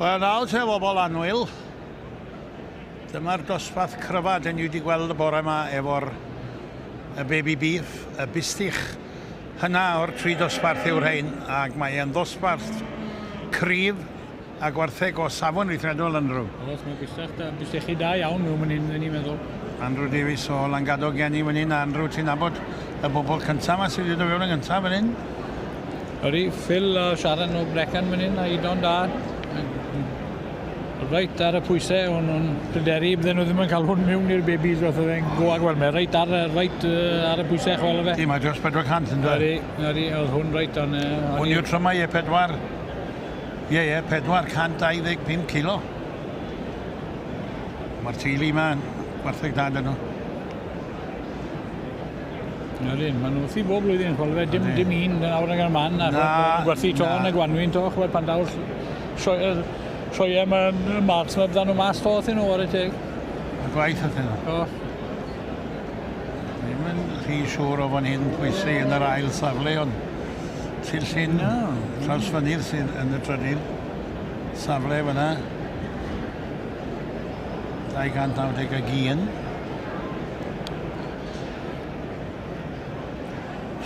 Wel, nawr te bobl Annwyl. Dyma'r dosbarth cryfa dyn ni wedi gweld y bore yma efo'r baby beef, y bistich. Hynna o'r 3 dosbarth yw'r rhain, ac mae e'n dosbarth cryf a gwartheg o safon weithredol yn rhyw. Oes, mae bistechi da iawn nhw mynd i'n meddwl. Andrew Davies o Langadog Geni fan hyn. Andrew, ti'n nabod y bobl cyntaf yma sydd wedi dod fewn yn gyntaf fan hyn? Ydy, Phil a Sharon o Brecon fan hyn, a Idon da. Reit ar y pwysau, o'n nhw'n pryderu, bydden nhw ddim yn cael hwn mewn i'r babies roedd fe'n go a gweld me. Reit ar y pwysau chwel fe. Di, mae dros 400 yn dweud. Ydy, oedd hwn reit o'n... Hwn yw'r trymau e 425 kilo. Mae'r teulu yma'n gwartheg da dyn nhw. Ydyn, maen nhw wrthi bob blwyddyn, chwel fe, dim un awr ag yn man, a gwerthu to yn y Gwanwyn to, chwel pan dawr sioia mae'n mas, mae bydden nhw mas to wrthyn nhw ar y teg. Y gwaith wrthyn nhw? O. Ddim yn rhy siŵr o fan hyn pwysau yn yr ail safle, ond Tyll Llyn, Trawsfynydd sydd yn y trydydd safle fyna. 291.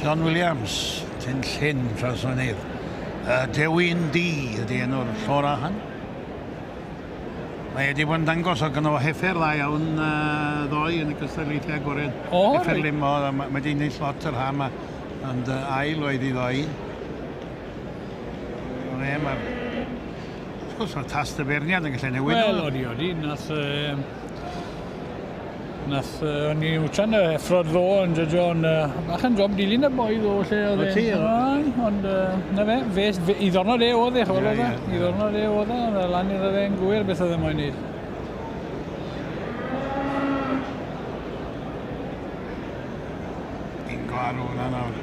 John Williams, Tyll Llyn, Trawsfynydd. Dewin D ydy enw'r llorahan. Mae wedi bod yn dangos o gynnu o heffer dda iawn ddoe yn y cystadlaethau agored. Heffer limo, mae wedi gwneud lot yr ham, ond ail oedd i ddoe. Mae'r... Sgwrs o'r tas dyferniad yn gallu newid. Wel, odi. Nath ni wtran y effrodd ddo yn jydio'n bach yn job dilyn y boi ddo lle oedd e. Ond na fe, i ddornod e oedd e, chwal oedd e. I ddornod e oedd e, ond lan iddo fe'n gwyr beth oedd e moyn neud. Un gwarw hwnna nawr.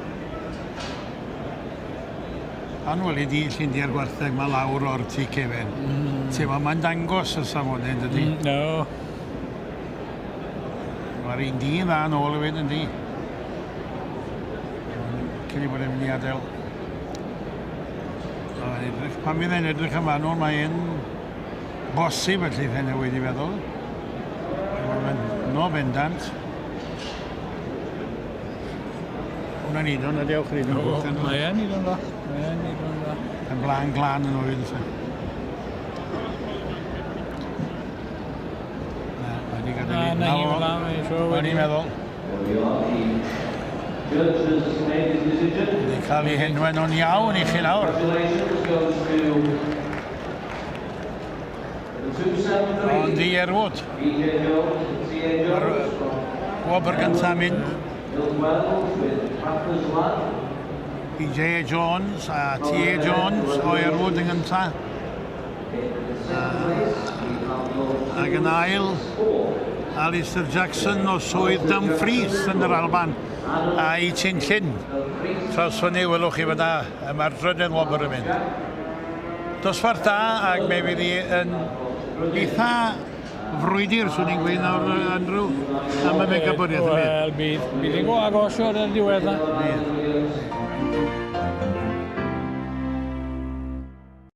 Anwyl i di llundi'r gwartheg mae lawr o'r tŷ cefen. Mae'n dangos y safonau, dydy? No. Mae'r un dyn dda yn ôl y wed yn di. Cyn i bod e'n mynd i adael. Pan fydd e'n edrych am fanwl, mae e'n bosib felly hynny wedi feddwl. Mae'n no bendant. Hwna'n Idon, ydi awch Idon. Mae'n Idon da. Yn blaen glan yn oed. Mae'n i'n meddwl. Wedi cael ei henwen o'n iawn i chi nawr. Ond i Erwood. Mae'r wobr gyntaf mynd. I J.A. Jones a T.A. Jones o Erwood yn gyntaf. Ac yn ail, Alistair Jackson o swydd Dumfries yn yr Alban a i Tyll Llyn. Trawsfynydd welwch chi fyna, mae'r dryden wobr yn mynd. Dosbarth da ac mae fydd yn eitha frwydr, swn i'n gweud nawr, Andrew, am y megabwriaeth. Wel, bydd i'n go agosio ar y diwedd na.